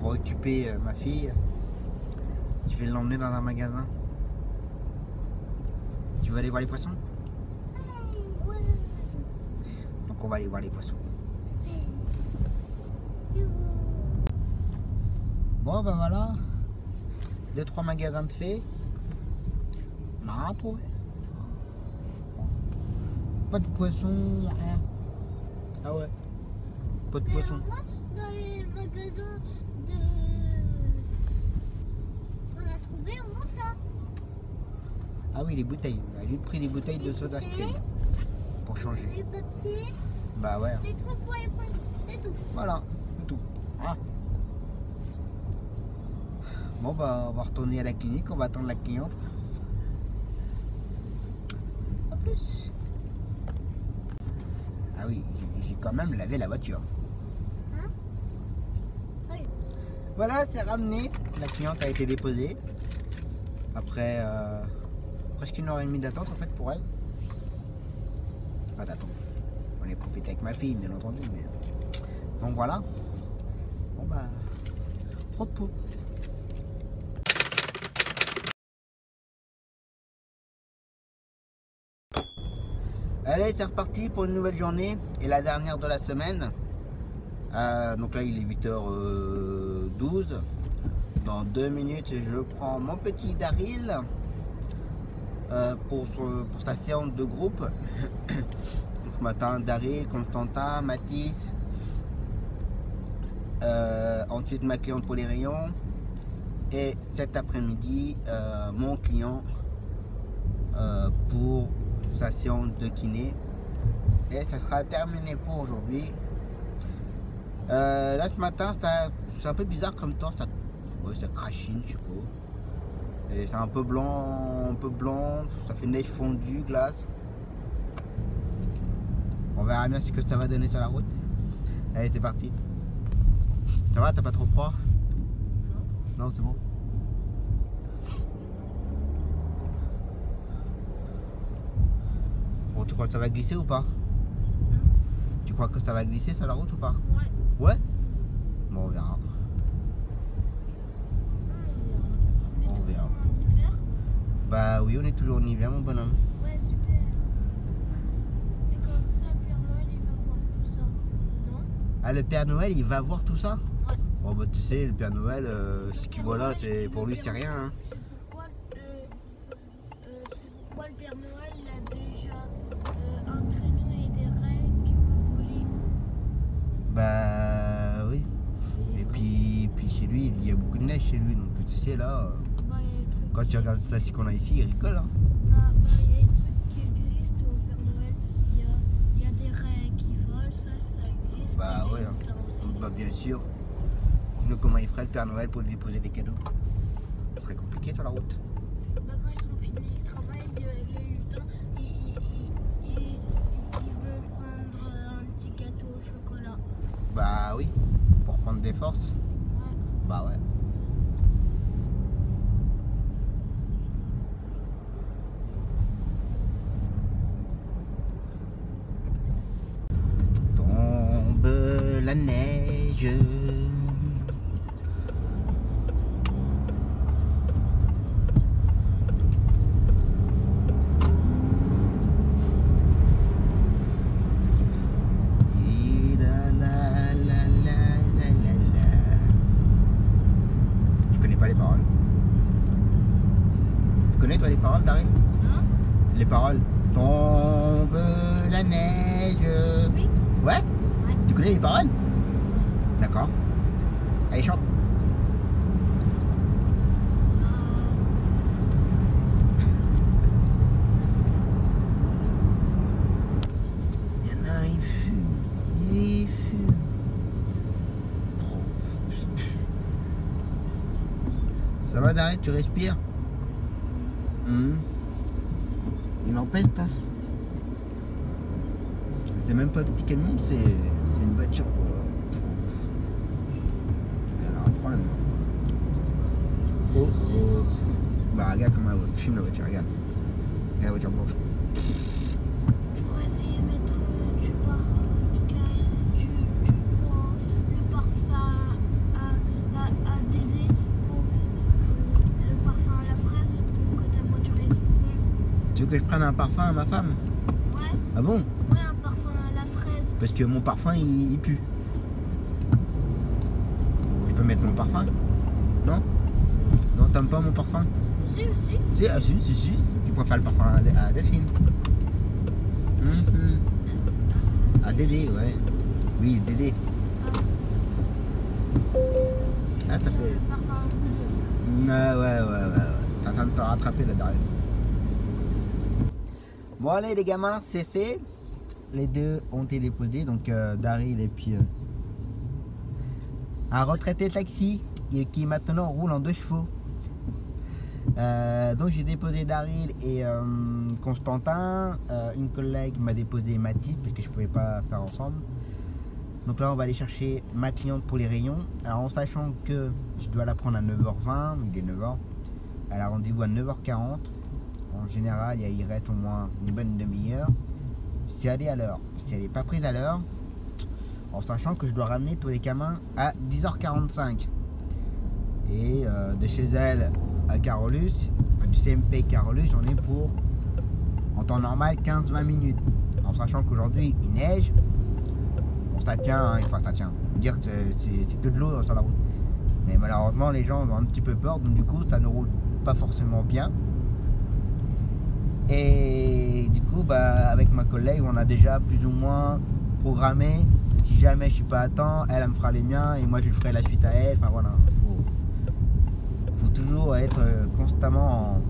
pour occuper ma fille, je vais l'emmener dans un magasin. Tu veux aller voir les poissons? Donc on va aller voir les poissons. Bon ben voilà, 2-3 magasins de fait, on n'a rien trouvé. Pas de poisson, rien. Ah ouais, pas de poisson. Dans les magasins on a trouvé au moins ça. Ah oui, les bouteilles. On a juste pris des bouteilles de soda stream pour changer. Les papiers. Bah ouais. Les trucs pour les poissons, c'est tout. Voilà, c'est tout. Ah. Bon bah on va retourner à la clinique, on va attendre la cliente. A plus. Ah oui, j'ai quand même lavé la voiture. Hein? Oui. Voilà, c'est ramené. La cliente a été déposée. Après presque 1h30 d'attente en fait pour elle. Pas d'attente. On est profité avec ma fille bien entendu, mais donc voilà. Bon bah repos. Allez, c'est reparti pour une nouvelle journée et la dernière de la semaine. Donc là, il est 8h12. Dans 2 minutes, je prends mon petit Daryl pour sa séance de groupe. Donc, ce matin, Daryl, Constantin, Mathis. Ensuite, ma cliente pour les rayons. Et cet après-midi, mon client pour sa séance de kiné. Et ça sera terminé pour aujourd'hui. Là, ce matin, c'est un peu bizarre comme temps. Ça crachine, je sais pas. Et c'est un peu blanc, ça fait neige fondue, glace. On verra bien ce que ça va donner sur la route. Allez, c'est parti. Ça va, t'as pas trop froid? Non. Non, c'est bon. Bon, tu crois que ça va glisser ou pas? Tu crois que ça va glisser sur la route ou pas? Ouais. Ouais? Bon, on verra. On verra. En hiver? Bah oui, on est toujours en hiver, mon bonhomme. Ouais, super. Et comme ça, le Père Noël, il va voir tout ça, non? Ah, le Père Noël, il va voir tout ça? Ouais. Bon, bah tu sais, le Père Noël, ce qu'il voit là, pour lui, c'est rien. Hein. C'est pourquoi le Père Noël il a déjà un traîneau et des règles qui peuvent voler. Bah oui. Et puis chez lui, il y a beaucoup de neige chez lui, donc tu sais, là, Bah, il y a des trucs quand tu regardes ça, ce qu'on a ici, il rigole. Hein. il y a des trucs qui existent au Père Noël. Il y a des règles qui volent, ça existe. Bah et ouais. des lutins aussi. Bah bien sûr. Sinon, comment il ferait le Père Noël pour lui déposer des cadeaux? Ce serait compliqué sur la route. Bah, quand ils ont fini le travail, les lutins, ils vont prendre un petit gâteau au chocolat. Bah oui, pour prendre des forces. Ouais. Bah ouais. Tombe la neige. Je connais pas les paroles. Tu connais toi les paroles, Daryl? Hein? Les paroles. Tombe la neige. Oui. Ouais? Ouais. Tu connais les paroles? D'accord. Allez, chante. Il y en a, il fume. Il fume. Ça va, Daryl? Tu respires? Il empeste, hein? C'est même pas un petit camion, c'est une voiture. Elle a un problème. C'est sur l'essence. Bah regarde comment elle fume la voiture, regarde. Et la voiture blanche. Tu pourrais essayer de mettre tu prends le parfum à Dédé pour le parfum à la fraise pour que ta voiture est bon. Tu veux que je prenne un parfum à ma femme? Ouais, Ah bon? ouais, un parfum à la fraise. Parce que mon parfum il pue. Je peux mettre mon parfum? Non? Non, t'aimes pas mon parfum? Si, si. Si. Tu préfères le parfum à Delphine? À Dédé, ouais. Oui, Dédé. Ah, t'as fait. Le parfum à goudron. Ah, ouais. T'es en train de te rattraper là derrière. Bon, allez, les gamins, c'est fait. Les deux ont été déposés, donc Daryl et puis un retraité taxi qui maintenant roule en 2 chevaux. Donc j'ai déposé Daryl et Constantin. Une collègue m'a déposé Mathis parce que je pouvais pas faire ensemble. Donc là on va aller chercher ma cliente pour les rayons. Alors en sachant que je dois la prendre à 9h20, il est 9h. Elle a rendez-vous à 9h40. En général il reste au moins une bonne demi-heure. Si elle est à l'heure, si elle n'est pas prise à l'heure, en sachant que je dois ramener tous les gamins à 10h45. Et de chez elle à Carolus, du CMP Carolus, j'en ai pour en temps normal 15-20 minutes. En sachant qu'aujourd'hui il neige, bon, ça tient, hein, enfin ça tient. Dire que c'est que de l'eau sur la route. Mais malheureusement les gens ont un petit peu peur, donc du coup ça ne roule pas forcément bien. Et du coup avec ma collègue on a déjà plus ou moins programmé. Si jamais je suis pas à temps, elle me fera les miens et moi je lui ferai la suite à elle. Enfin voilà, faut toujours être constamment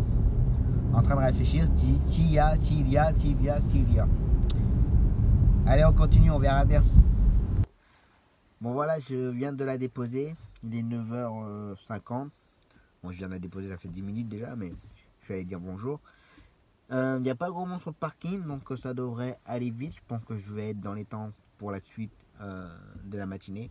en train de réfléchir s'il y a. Allez, on continue, on verra bien. Bon voilà, je viens de la déposer. Il est 9h50. Bon, je viens de la déposer, ça fait 10 minutes déjà, mais je vais aller dire bonjour. Il n'y a pas grand monde sur le parking, donc ça devrait aller vite. Je pense que je vais être dans les temps pour la suite de la matinée.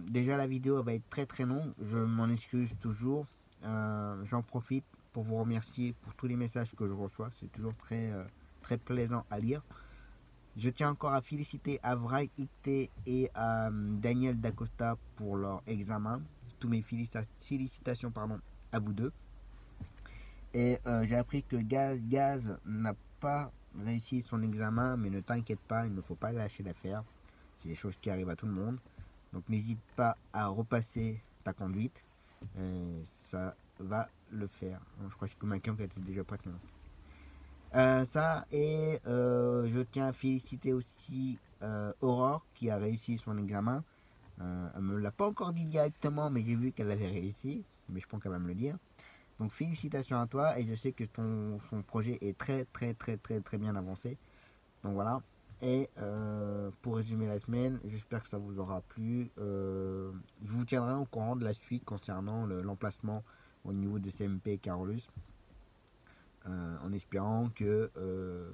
Déjà la vidéo va être très longue, je m'en excuse toujours. J'en profite pour vous remercier pour tous les messages que je reçois, c'est toujours très plaisant à lire. Je tiens encore à féliciter Avraï Icté et Daniel Dacosta pour leur examen. Tous mes félicitations à vous deux. Et j'ai appris que Gaz n'a pas réussi son examen, mais ne t'inquiète pas, il ne faut pas lâcher l'affaire. C'est des choses qui arrivent à tout le monde. Donc n'hésite pas à repasser ta conduite. Ça va le faire. Je crois que ma camp était déjà prête maintenant. Ça et je tiens à féliciter aussi Aurore qui a réussi son examen. Elle me l'a pas encore dit directement, mais j'ai vu qu'elle avait réussi. Mais je pense qu'elle va me le dire. Donc félicitations à toi et je sais que ton projet est très bien avancé. Donc voilà. Et pour résumer la semaine, j'espère que ça vous aura plu. Je vous tiendrai au courant de la suite concernant l'emplacement au niveau de CMP Carolus. En espérant qu'on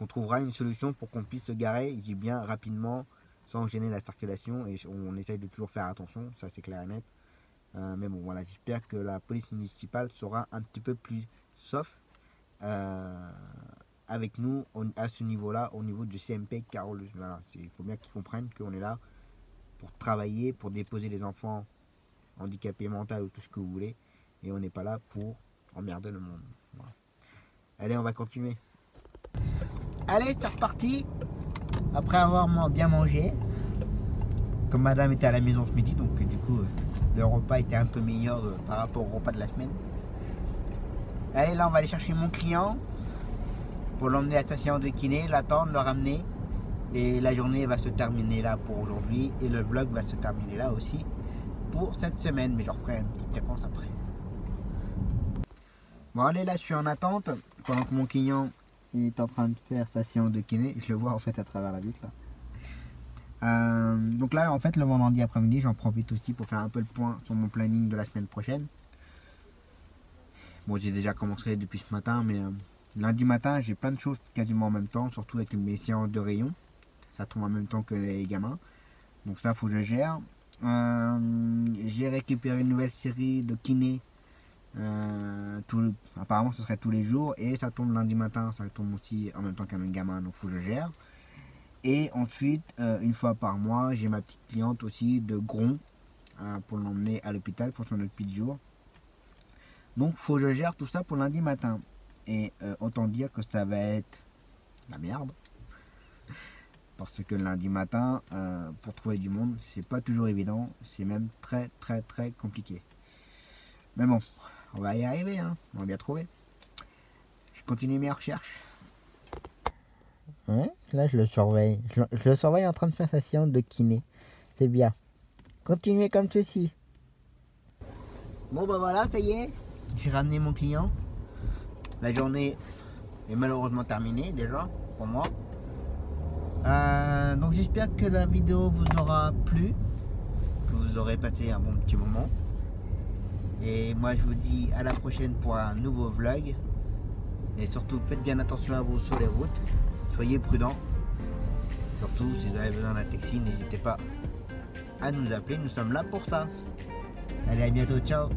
trouvera une solution pour qu'on puisse se garer, je dis bien rapidement, sans gêner la circulation. Et on essaye de toujours faire attention, ça c'est clair et net. Mais bon voilà, j'espère que la police municipale sera un petit peu plus soft avec nous à ce niveau-là, au niveau du CMP Carolus. Voilà, il faut bien qu'ils comprennent qu'on est là pour travailler, pour déposer les enfants handicapés mentaux ou tout ce que vous voulez. Et on n'est pas là pour emmerder le monde. Voilà. Allez, on va continuer. Allez, c'est reparti. Après avoir bien mangé. Comme madame était à la maison ce midi, donc du coup le repas était un peu meilleur par rapport au repas de la semaine. Allez, là on va aller chercher mon client pour l'emmener à la station de kiné, l'attendre, le ramener. Et la journée va se terminer là pour aujourd'hui. Et le vlog va se terminer là aussi pour cette semaine. Mais je reprends une petite séquence après. Bon allez, là je suis en attente pendant que mon client est en train de faire sa séance de kiné. Je le vois en fait à travers la vitre là. Donc là en fait le vendredi après-midi j'en profite aussi pour faire un peu le point sur mon planning de la semaine prochaine. Bon, j'ai déjà commencé depuis ce matin, mais lundi matin j'ai plein de choses quasiment en même temps, surtout avec mes séances de rayon. Ça tombe en même temps que les gamins, donc ça faut que je gère. J'ai récupéré une nouvelle série de kiné. Apparemment ce serait tous les jours et ça tombe lundi matin, ça tombe aussi en même temps qu'un gamin, donc faut que je gère. Et ensuite une fois par mois j'ai ma petite cliente aussi de Gron pour l'emmener à l'hôpital pour son autre petit jour. Donc faut que je gère tout ça pour lundi matin et autant dire que ça va être la merde parce que lundi matin pour trouver du monde c'est pas toujours évident, c'est même très compliqué. Mais bon, on va y arriver, hein. On va bien trouver. Je continue mes recherches. Ouais, là je le surveille. Je le surveille en train de faire sa séance de kiné. C'est bien. Continuez comme ceci. Bon bah voilà, ça y est. J'ai ramené mon client. La journée est malheureusement terminée déjà pour moi. Donc j'espère que la vidéo vous aura plu. Que vous aurez passé un bon petit moment. Et moi je vous dis à la prochaine pour un nouveau vlog. Et surtout faites bien attention à vous sur les routes. Soyez prudents. Surtout si vous avez besoin d'un taxi, n'hésitez pas à nous appeler. Nous sommes là pour ça. Allez, à bientôt, ciao.